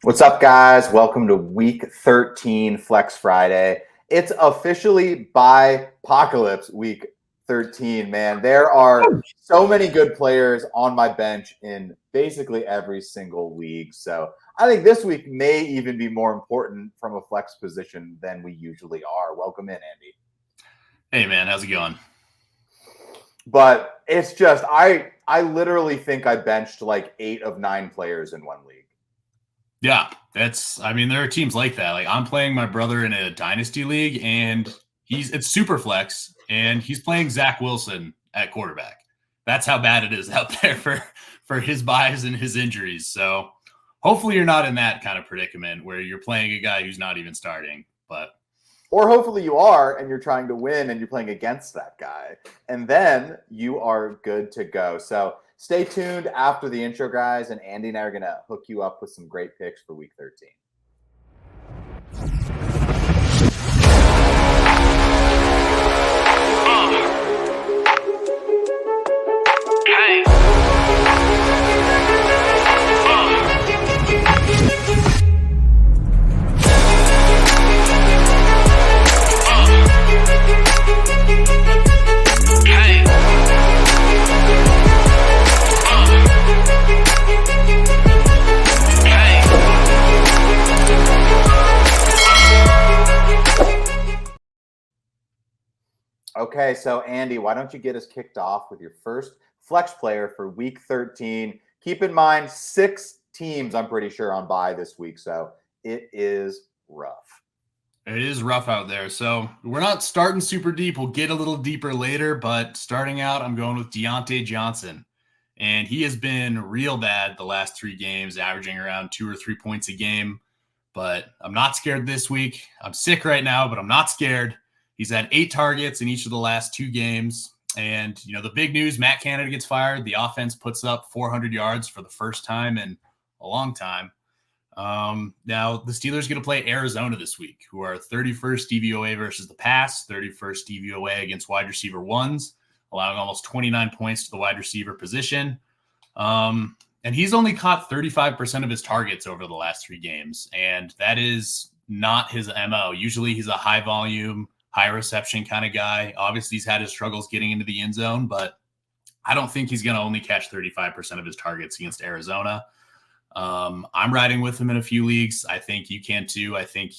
What's up, guys? Welcome to Week 13 Flex Friday. It's officially by Apocalypse Week 13, man. There are so many good players on my bench in basically every single league. So I think this week may even be more important from a flex position than we usually are. Welcome in, Andy. Hey, man. How's it going? But it's just, I literally think I benched like 8 of 9 players in one league. Yeah, there are teams like that. Like I'm playing my brother in a dynasty league and it's super flex and he's playing Zach Wilson at quarterback. That's how bad it is out there for his buys and his injuries. So hopefully you're not in that kind of predicament where you're playing a guy who's not even starting, Or hopefully you are and you're trying to win and you're playing against that guy. And then you are good to go. So stay tuned after the intro, guys, and Andy and I are going to hook you up with some great picks for Week 13. Okay, so Andy, why don't you get us kicked off with your first flex player for Week 13? Keep in mind, 6 teams, I'm pretty sure, on bye this week, so it is rough. It is rough out there. So we're not starting super deep. We'll get a little deeper later, but starting out, I'm going with Deontay Johnson. And he has been real bad the last 3 games, averaging around 2 or 3 points a game. But I'm not scared this week. I'm sick right now, but I'm not scared. He's had 8 targets in each of the last 2 games. And, the big news, Matt Canada gets fired. The offense puts up 400 yards for the first time in a long time. Now, the Steelers get to play Arizona this week, who are 31st DVOA versus the pass, 31st DVOA against wide receiver ones, allowing almost 29 points to the wide receiver position. And he's only caught 35% of his targets over the last 3 games. And that is not his MO. Usually he's a high volume, high reception kind of guy. Obviously he's had his struggles getting into the end zone, but I don't think he's going to only catch 35% of his targets against Arizona. I'm riding with him in a few leagues. I think you can too. I think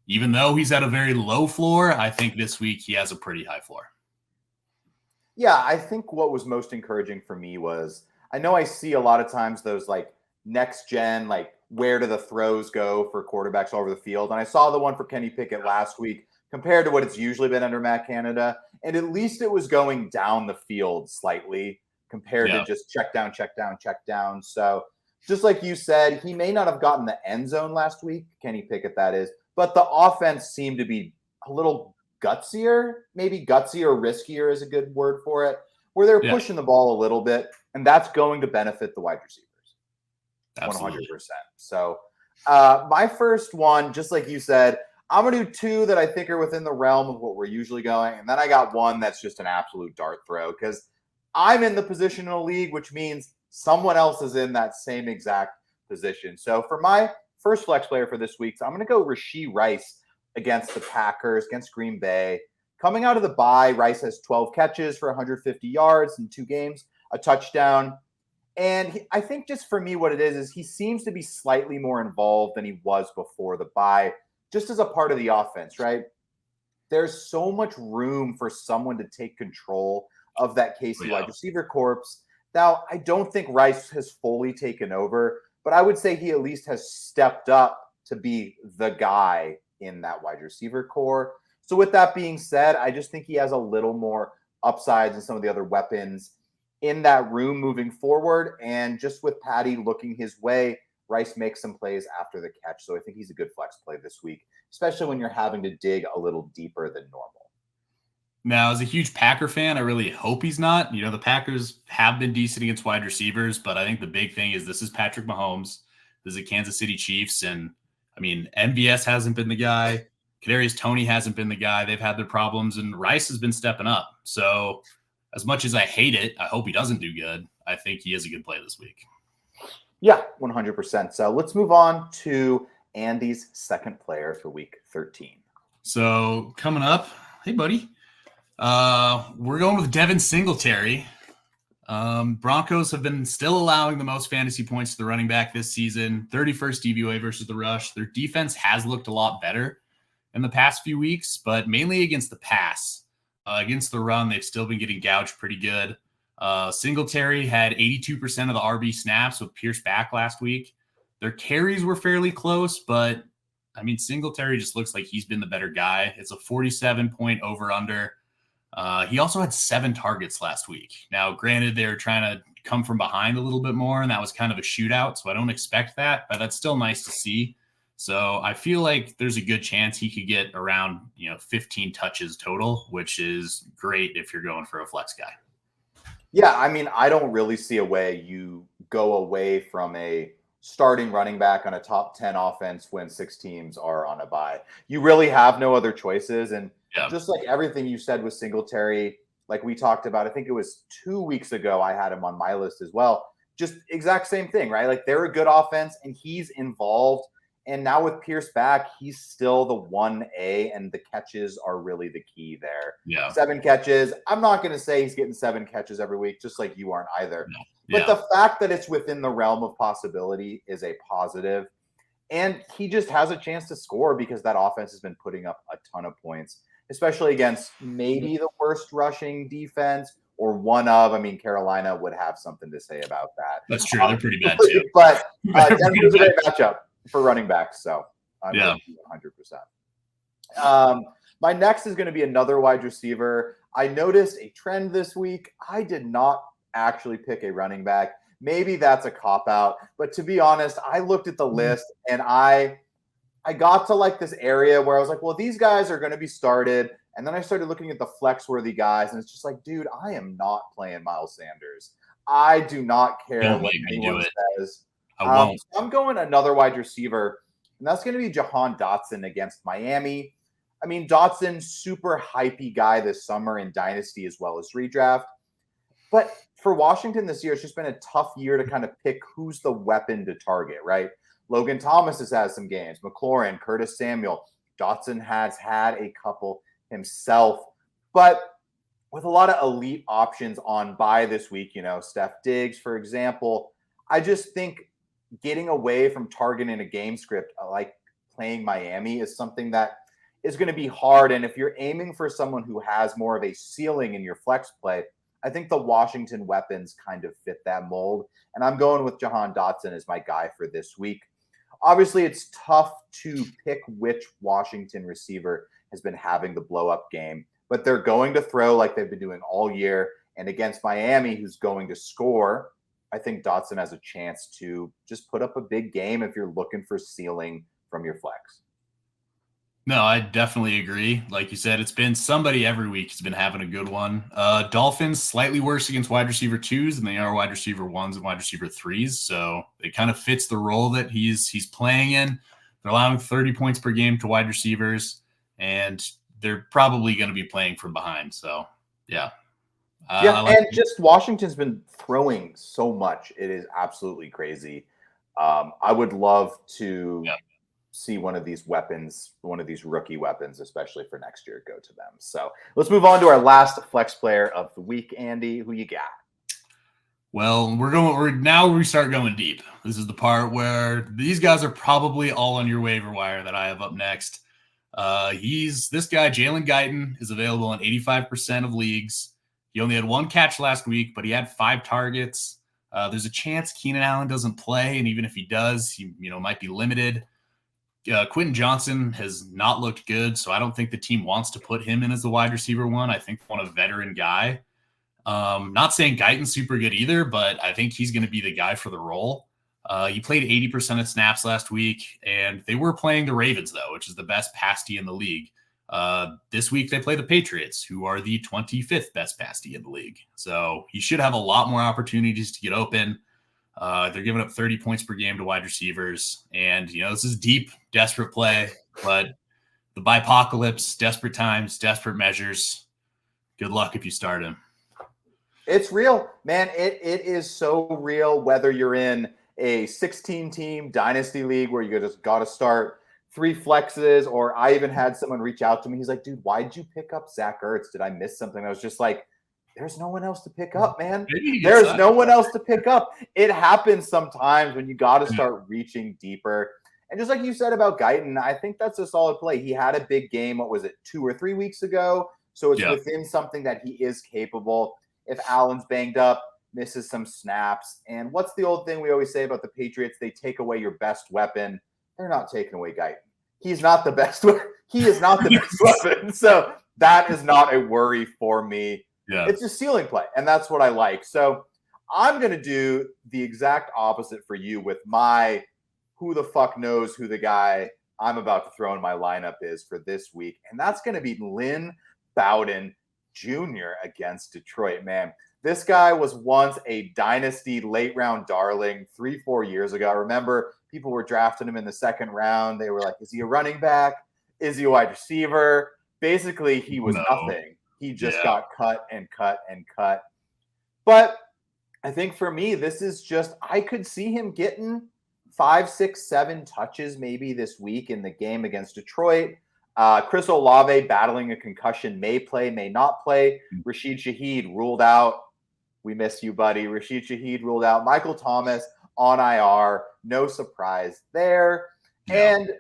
even though he's at a very low floor, I think this week he has a pretty high floor. Yeah, I think what was most encouraging for me was I know I see a lot of times those like next gen, like where do the throws go for quarterbacks all over the field. And I saw the one for Kenny Pickett last week compared to what it's usually been under Matt Canada. And at least it was going down the field slightly compared to just check down, check down, check down. So just like you said, he may not have gotten the end zone last week, Kenny Pickett that is, but the offense seemed to be a little gutsier, maybe gutsier, riskier is a good word for it, where they're pushing the ball a little bit, and that's going to benefit the wide receivers. Absolutely. 100%. So my first one, just like you said, I'm going to do 2 that I think are within the realm of what we're usually going, and then I got one that's just an absolute dart throw because I'm in the position in a league, which means someone else is in that same exact position. So for my first flex player for this week, I'm going to go Rashee Rice against the Packers, against Green Bay. Coming out of the bye, Rice has 12 catches for 150 yards in 2 games, a touchdown. And I think just for me, what it is he seems to be slightly more involved than he was before the bye, just as a part of the offense, right? There's so much room for someone to take control of that KC wide receiver corps. Now, I don't think Rice has fully taken over, but I would say he at least has stepped up to be the guy in that wide receiver core. So with that being said, I just think he has a little more upsides than some of the other weapons in that room moving forward. And just with Patty looking his way, Rice makes some plays after the catch. So I think he's a good flex play this week, especially when you're having to dig a little deeper than normal. Now, as a huge Packer fan, I really hope he's not. The Packers have been decent against wide receivers, but I think the big thing is this is Patrick Mahomes. This is the Kansas City Chiefs. And, MVS hasn't been the guy. Kadarius Toney hasn't been the guy. They've had their problems, and Rice has been stepping up. So as much as I hate it, I hope he doesn't do good. I think he is a good play this week. Yeah, 100%. So let's move on to Andy's second player for week 13. So coming up, hey buddy, we're going with Devin Singletary. Broncos have been still allowing the most fantasy points to the running back this season, 31st DVOA versus the rush. Their defense has looked a lot better in the past few weeks, but mainly against the pass. Against the run, they've still been getting gouged pretty good. Singletary had 82% of the RB snaps with Pierce back last week. Their carries were fairly close, but I mean, Singletary just looks like he's been the better guy. It's a 47-point over-under. He also had 7 targets last week. Now, granted, they were trying to come from behind a little bit more, and that was kind of a shootout, so I don't expect that, but that's still nice to see. So I feel like there's a good chance he could get around 15 touches total, which is great if you're going for a flex guy. Yeah, I mean, I don't really see a way you go away from a starting running back on a top 10 offense when 6 teams are on a bye. You really have no other choices. And just like everything you said with Singletary, like we talked about, I think it was 2 weeks ago, I had him on my list as well. Just exact same thing, right? Like they're a good offense and he's involved. And now with Pierce back, he's still the 1A, and the catches are really the key there. Yeah. 7 catches. I'm not going to say he's getting 7 catches every week, just like you aren't either. No. But the fact that it's within the realm of possibility is a positive. And he just has a chance to score because that offense has been putting up a ton of points, especially against maybe the worst rushing defense or one of. I mean, Carolina would have something to say about that. That's true. They're pretty bad too. But Denver's a great matchup for running backs. So I'm 100%. My next is going to be another wide receiver. I noticed a trend this week. I did not actually pick a running back. Maybe that's a cop-out. But to be honest, I looked at the list and I got to like this area where I was like, well, these guys are going to be started. And then I started looking at the flex-worthy guys, and it's just like, dude, I am not playing Miles Sanders. I do not care Don't what make me anyone do it. says. I won't. So I'm going another wide receiver, and that's going to be Jahan Dotson against Miami. I mean, Dotson, super hypey guy this summer in Dynasty as well as redraft. But for Washington this year, it's just been a tough year to kind of pick who's the weapon to target, right? Logan Thomas has had some games. McLaurin, Curtis Samuel. Dotson has had a couple himself. But with a lot of elite options on bye this week, Steph Diggs, for example, I just think getting away from targeting a game script like playing Miami is something that is going to be hard. And if you're aiming for someone who has more of a ceiling in your flex play, I think the Washington weapons kind of fit that mold. And I'm going with Jahan Dotson as my guy for this week. Obviously, it's tough to pick which Washington receiver has been having the blow-up game, but they're going to throw like they've been doing all year. And against Miami, who's going to score, I think Dotson has a chance to just put up a big game if you're looking for ceiling from your flex. No, I definitely agree. Like you said, it's been somebody every week has been having a good one. Dolphins slightly worse against wide receiver 2s than they are wide receiver 1s and wide receiver 3s. So it kind of fits the role that he's playing in. They're allowing 30 points per game to wide receivers, and they're probably going to be playing from behind. So, yeah. And just Washington's been throwing so much. It is absolutely crazy. I would love to see one of these weapons, one of these rookie weapons, especially for next year, go to them. So let's move on to our last flex player of the week. Andy, who you got? Well, we start going deep. This is the part where these guys are probably all on your waiver wire that I have up next. This guy, Jalen Guyton, is available in 85% of leagues. He only had 1 catch last week, but he had 5 targets. There's a chance Keenan Allen doesn't play, and even if he does, he might be limited. Quentin Johnson has not looked good, so I don't think the team wants to put him in as the wide receiver 1. I think they want a veteran guy. Not saying Guyton's super good either, but I think he's going to be the guy for the role. He played 80% of snaps last week, and they were playing the Ravens, though, which is the best pass D in the league. This week they play the Patriots, who are the 25th best pass D in the league. So he should have a lot more opportunities to get open. They're giving up 30 points per game to wide receivers. And, this is deep, desperate play, but the bipocalypse, desperate times, desperate measures. Good luck if you start him. It's real, man. It is so real, whether you're in a 16-team dynasty league where you just got to start 3 flexes, or I even had someone reach out to me. He's like, dude, why'd you pick up Zach Ertz? Did I miss something? I was just like, there's no one else to pick up, man. There's no one else to pick up. It happens sometimes when you got to start reaching deeper. And just like you said about Guyton, I think that's a solid play. He had a big game, what was it, 2 or 3 weeks ago? So it's within something that he is capable. If Allen's banged up, misses some snaps. And what's the old thing we always say about the Patriots? They take away your best weapon. They're not taking away Guyton. He's not the best. He is not the best weapon. So that is not a worry for me. Yeah. It's a ceiling play, and that's what I like. So I'm going to do the exact opposite for you with my who the fuck knows who the guy I'm about to throw in my lineup is for this week. And that's going to be Lynn Bowden Jr. against Detroit, man. This guy was once a dynasty late round darling 3-4 years ago. I remember people were drafting him in the second round. They were like, is he a running back? Is he a wide receiver? Basically, he was nothing. He just got cut and cut and cut. But I think for me, this is just, I could see him getting 5, 6, 7 touches maybe this week in the game against Detroit. Chris Olave battling a concussion, may play, may not play. Rashid Shaheed ruled out. We miss you, buddy. Rashid Shaheed ruled out. Michael Thomas on IR. No surprise there. Yeah. And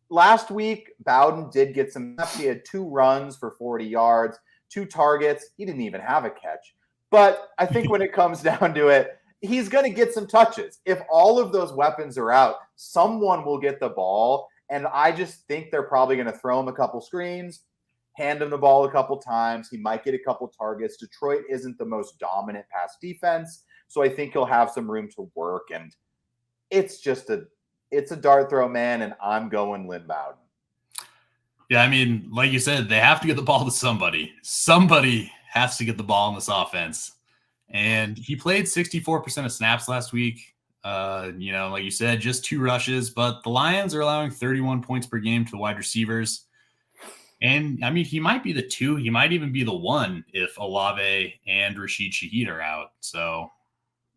last week, Bowden did get some snaps. He had 2 runs for 40 yards, 2 targets. He didn't even have a catch. But I think when it comes down to it, he's going to get some touches. If all of those weapons are out, someone will get the ball. And I just think they're probably going to throw him a couple screens, hand him the ball a couple times. He might get a couple targets. Detroit isn't the most dominant pass defense, so I think he'll have some room to work. And it's a dart throw, man, and I'm going Lynn Bowden. Yeah, I mean, like you said, they have to get the ball to somebody. Somebody has to get the ball in this offense. And he played 64% of snaps last week. Like you said, just 2 rushes, but the Lions are allowing 31 points per game to the wide receivers. And I mean, he might be the 2, he might even be the 1 if Olave and Rashid Shaheed are out. So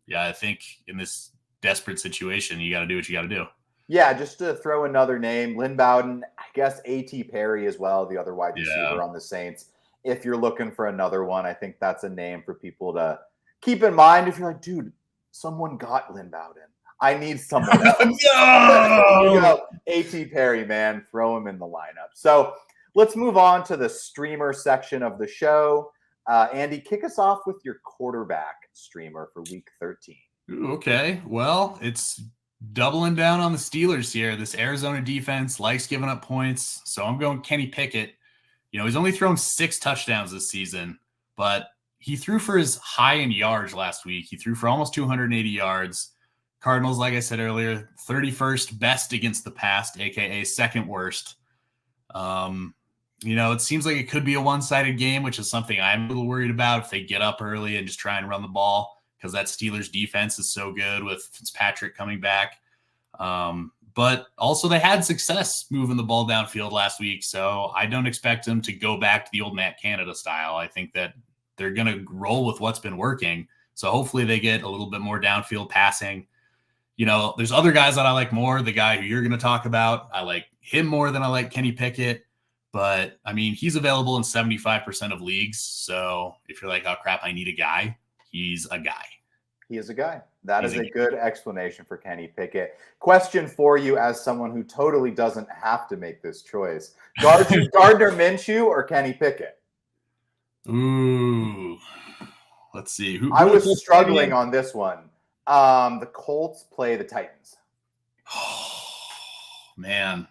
yeah, I think in this desperate situation, you got to do what you got to do. Yeah, just to throw another name, Lynn Bowden, I guess A.T. Perry as well, the other wide receiver on the Saints. If you're looking for another one, I think that's a name for people to keep in mind. If you're like, dude, someone got Lynn Bowden. I need someone else. No! A.T. Perry, man, throw him in the lineup. So let's move on to the streamer section of the show. Andy, kick us off with your quarterback streamer for week 13. Okay, well, it's doubling down on the Steelers here. This Arizona defense likes giving up points, so I'm going Kenny Pickett. He's only thrown 6 touchdowns this season, but he threw for his high in yards last week. He threw for almost 280 yards. Cardinals, like I said earlier, 31st best against the pass, aka second worst. It seems like it could be a one-sided game, which is something I'm a little worried about if they get up early and just try and run the ball, because that Steelers defense is so good with Fitzpatrick coming back. But also they had success moving the ball downfield last week, so I don't expect them to go back to the old Matt Canada style. I think that they're going to roll with what's been working. So hopefully they get a little bit more downfield passing. There's other guys that I like more. The guy who you're going to talk about, I like him more than I like Kenny Pickett. But, I mean, he's available in 75% of leagues. So if you're like, oh, crap, I need a guy, he's a guy. He is a guy. That is a good explanation for Kenny Pickett. Question for you as someone who totally doesn't have to make this choice. Gardner Minshew or Kenny Pickett? Ooh. Let's see. I was struggling on this one. The Colts play the Titans. Oh, man.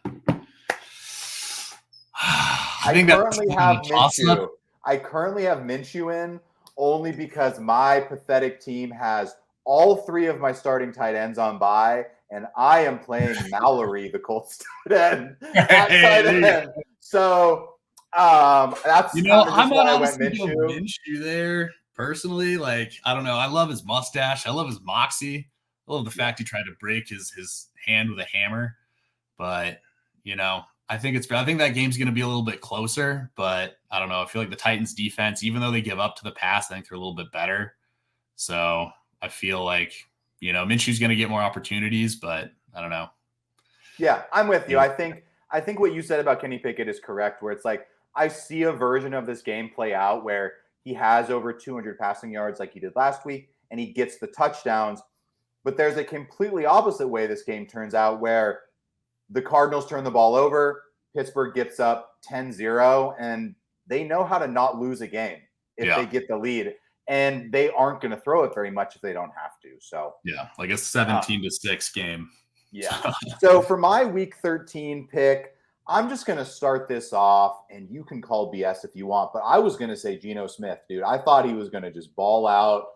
I currently have Minshew. I currently have Minshew in only because my pathetic team has all 3 of my starting tight ends on bye, and I am playing Mallory, the Colts tight end. So that's I'm not I went Minshew there personally. Like, I don't know. I love his mustache. I love his moxie. I love the fact he tried to break his hand with a hammer. But I think that game's going to be a little bit closer, but I don't know. I feel like the Titans defense, even though they give up to the pass, I think they're a little bit better. So I feel like, Minshew's going to get more opportunities, but I don't know. Yeah, I'm with you. Yeah. I think what you said about Kenny Pickett is correct, where it's like I see a version of this game play out where he has over 200 passing yards like he did last week, and he gets the touchdowns. But there's a completely opposite way this game turns out where the Cardinals turn the ball over, Pittsburgh gets up 10-0, and they know how to not lose a game if they get the lead. And they aren't going to throw it very much if they don't have to. So yeah, like a 17-6 game. Yeah. So for my week 13 pick, I'm just going to start this off, and you can call BS if you want, but I was going to say Geno Smith, dude. I thought he was going to just ball out.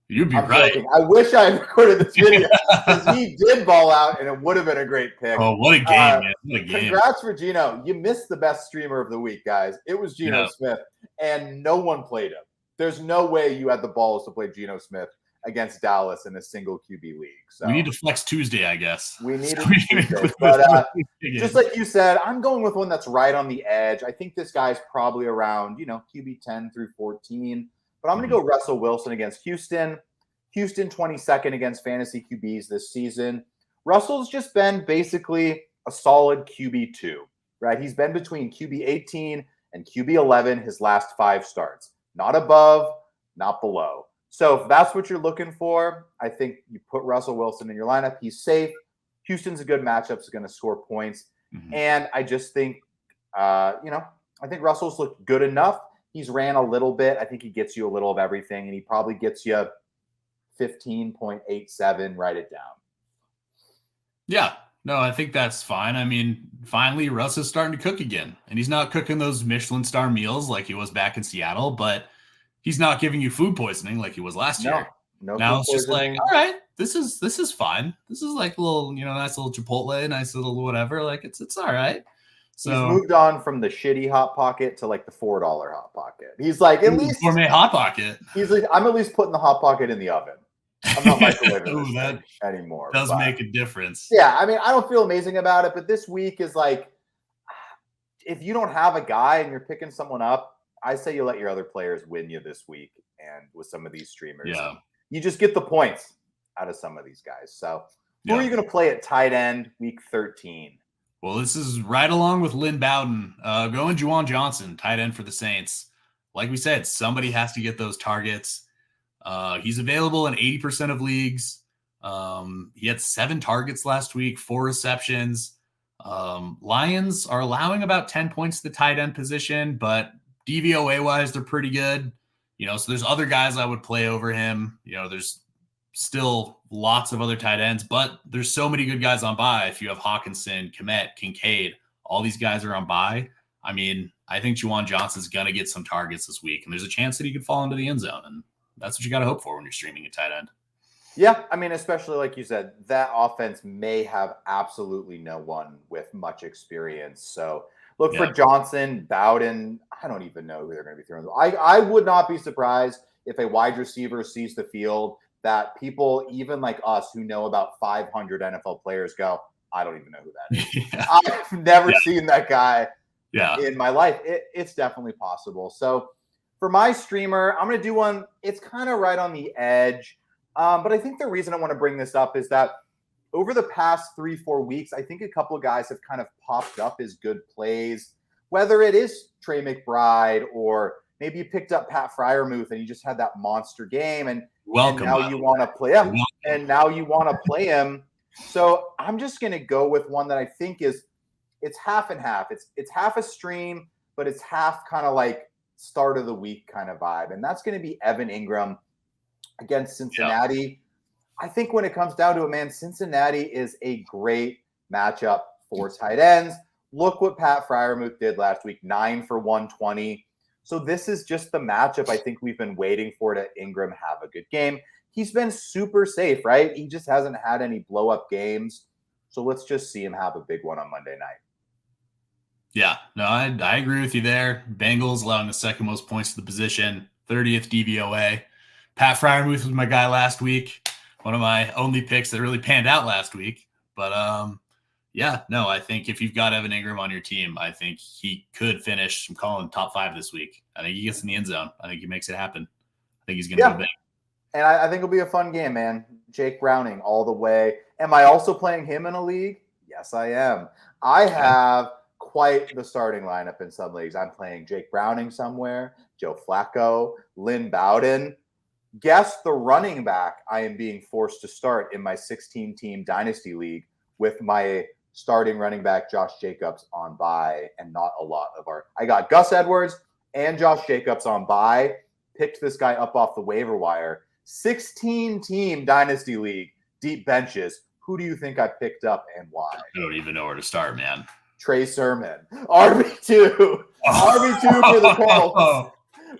You'd be right. Joking. I wish I had recorded this video because he did ball out, and it would have been a great pick. Oh, what a game, man. What a game. Congrats for Geno. You missed the best streamer of the week, guys. It was Geno Smith, and no one played him. There's no way you had the balls to play Geno Smith against Dallas in a single QB league. So we need to flex Tuesday, I guess. We need it Tuesday. But just like you said, I'm going with one that's right on the edge. I think this guy's probably around, QB 10 through 14. But I'm going to go Russell Wilson against Houston. Houston 22nd against fantasy QBs this season. Russell's just been basically a solid QB2, right? He's been between QB 18 and QB 11 his last 5 starts. Not above, not below. So if that's what you're looking for, I think you put Russell Wilson in your lineup. He's safe. Houston's a good matchup. Is going to score points. And I just think, I think Russell's looked good enough. He's ran a little bit. I think he gets you a little of everything, and he probably gets you 15.87. Write it down. Yeah. No, I think that's fine. I mean, finally, Russ is starting to cook again. And he's not cooking those Michelin star meals like he was back in Seattle, but he's not giving you food poisoning like he was last year. No. Now it's just like, all right, this is fine. This is like a little, nice little Chipotle, nice little whatever. Like it's all right. So he's moved on from the shitty Hot Pocket to like the $4 Hot Pocket. He's like, at least gourmet Hot Pocket. He's like, I'm at least putting the Hot Pocket in the oven. I'm not microwaving that anymore. Does make a difference. Yeah, I mean, I don't feel amazing about it, but this week is like, if you don't have a guy and you're picking someone up, I say you let your other players win you this week. And with some of these streamers, you just get the points out of some of these guys. So who are you going to play at tight end week 13? Well, this is right along with Lynn Bowden. Going Juwan Johnson, tight end for the Saints. Like we said, somebody has to get those targets. He's available in 80% of leagues. He had 7 targets last week, 4 receptions. Lions are allowing about 10 points to the tight end position, but DVOA wise, they're pretty good. So there's other guys I would play over him. There's still lots of other tight ends, but there's so many good guys on bye. If you have Hawkinson, Kmet, Kincaid, all these guys are on bye. I mean, I think Juwan Johnson's going to get some targets this week, and there's a chance that he could fall into the end zone. And that's what you got to hope for when you're streaming a tight end. Yeah, I mean, especially like you said, that offense may have absolutely no one with much experience. So look for Johnson, Bowden. I don't even know who they're going to be throwing. I would not be surprised if a wide receiver sees the field that people, even like us who know about 500 NFL players, go, I don't even know who that is. I've never seen that guy in my life. It's definitely possible. So for my streamer, I'm going to do one. It's kind of right on the edge. But I think the reason I want to bring this up is that over the past 3-4 weeks, I think a couple of guys have kind of popped up as good plays, whether it is Trey McBride or maybe you picked up Pat Freiermuth and you just had that monster game and now you want to play him. And now you want to play him. So I'm just going to go with one that I think it's half and half. It's half a stream, but it's half kind of like start of the week kind of vibe. And that's going to be Evan Engram against Cincinnati. Yeah. I think when it comes down to it, man, Cincinnati is a great matchup for tight ends. Look what Pat Freiermuth did last week, 9 for 120. So this is just the matchup I think we've been waiting for to Engram have a good game. He's been super safe, right? He just hasn't had any blow-up games. So let's just see him have a big one on Monday night. Yeah, no, I agree with you there. Bengals allowing the second most points to the position, 30th DVOA. Pat Freiermuth was my guy last week. One of my only picks that really panned out last week. But I think if you've got Evan Engram on your team, I think he could finish. I'm calling top 5 this week. I think he gets in the end zone. I think he makes it happen. I think he's going to go big. And I think it'll be a fun game, man. Jake Browning all the way. Am I also playing him in a league? Yes, I am. I have quite the starting lineup in some leagues. I'm playing Jake Browning somewhere, Joe Flacco, Lynn Bowden. Guess the running back I am being forced to start in my 16-team dynasty league with my starting running back Josh Jacobs on bye, and not a lot of our. I got Gus Edwards and Josh Jacobs on bye. Picked this guy up off the waiver wire. 16-team dynasty league, deep benches. Who do you think I picked up and why? I don't even know where to start, man. Trey Sermon, RB2, RB2 for the Colts.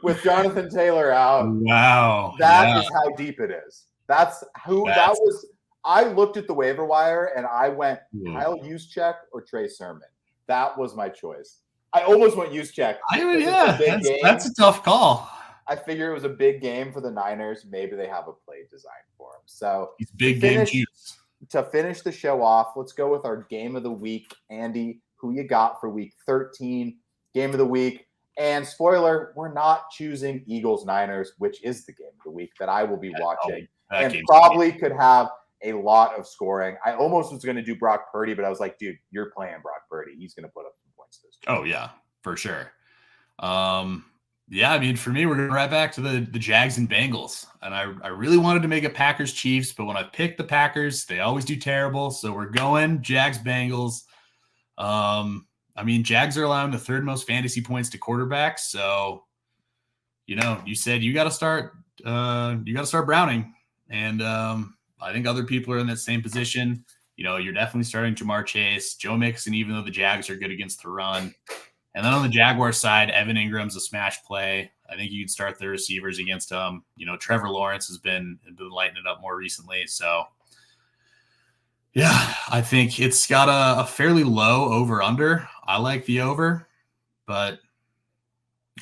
With Jonathan Taylor out. Wow. That is how deep it is. That was. I looked at the waiver wire and I went Kyle Juszczyk or Trey Sermon. That was my choice. I almost went Juszczyk. That's a tough call. I figure it was a big game for the Niners. Maybe they have a play designed for him. So he's big game juice. To finish the show off, let's go with our game of the week. Andy, who you got for week 13? Game of the week. And spoiler, we're not choosing Eagles-Niners, which is the game of the week that I will be watching. And probably could have a lot of scoring. I almost was going to do Brock Purdy, but I was like, dude, you're playing Brock Purdy. He's going to put up some points this week. Oh, yeah, for sure. Yeah, I mean, for me, we're going right back to the Jags and Bengals. And I really wanted to make a Packers-Chiefs, but when I pick the Packers, they always do terrible. So we're going Jags-Bengals. I mean, Jags are allowing the third most fantasy points to quarterbacks. So, you said you got to start Browning. And I think other people are in that same position. You're definitely starting Jamar Chase, Joe Mixon, even though the Jags are good against the run. And then on the Jaguars side, Evan Ingram's a smash play. I think you can start the receivers against him. Trevor Lawrence has been lighting it up more recently. So, yeah, I think it's got a fairly low over-under. I like the over, but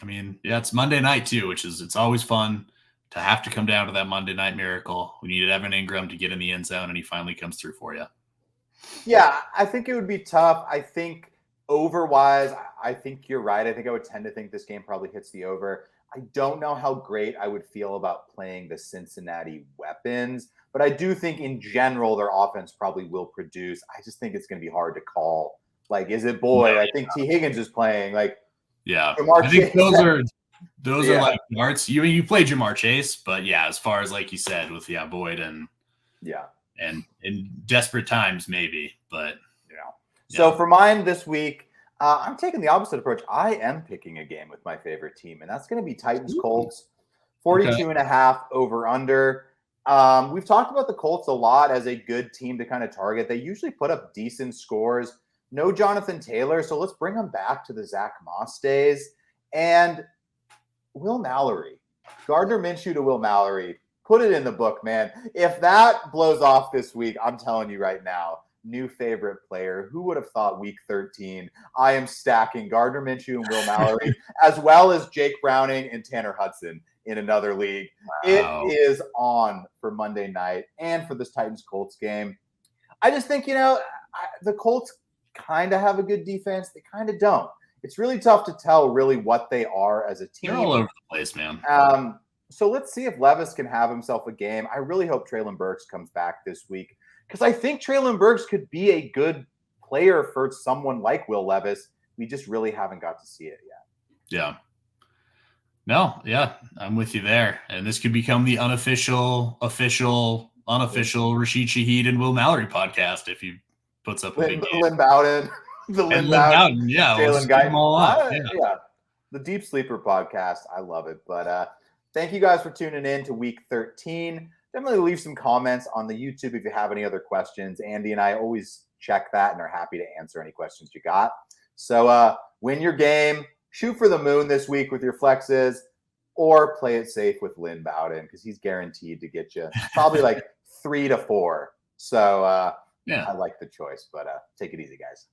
I mean, yeah, it's Monday night too, which is, it's always fun to have to come down to that Monday night miracle. We needed Evan Ingram to get in the end zone, and he finally comes through for you. Yeah, I think it would be tough. I think over-wise, I think you're right. I think I would tend to think this game probably hits the over. I don't know how great I would feel about playing the Cincinnati weapons, but I do think in general their offense probably will produce. I just think it's going to be hard to call. Like, is it Boyd? I think T. Higgins is playing. Like, yeah, I think those are like darts. You play Jamar Chase, but yeah, as far as like you said with Boyd and in desperate times maybe, but So for mine this week, I'm taking the opposite approach. I am picking a game with my favorite team, and that's going to be Titans Colts, 42.5 over under. We've talked about the Colts a lot as a good team to kind of target. They usually put up decent scores. No Jonathan Taylor, so let's bring him back to the Zach Moss days. And Will Mallory, Gardner Minshew to Will Mallory, put it in the book, man. If that blows off this week, I'm telling you right now, new favorite player. Who would have thought week 13? I am stacking Gardner Minshew and Will Mallory, as well as Jake Browning and Tanner Hudson in another league. Wow. It is on for Monday night and for this Titans-Colts game. I just think, the Colts kind of have a good defense. They kind of don't. It's really tough to tell really what they are as a team. They're all over the place, man. So let's see if Levis can have himself a game. I really hope Treylon Burks comes back this week because I think Treylon Burks could be a good player for someone like Will Levis. We just really haven't got to see it yet. Yeah. No, yeah, I'm with you there. And this could become the unofficial Rashid Shaheed and Will Mallory podcast if he puts up a big game. Lynn Bowden. Lynn Bowden, yeah. Jalen Guyton. Yeah. The Deep Sleeper podcast. I love it. But thank you guys for tuning in to week 13. Definitely leave some comments on the YouTube if you have any other questions. Andy and I always check that and are happy to answer any questions you got. So win your game. Shoot for the moon this week with your flexes, or play it safe with Lynn Bowden because he's guaranteed to get you probably like 3 to 4. So I like the choice, but take it easy, guys.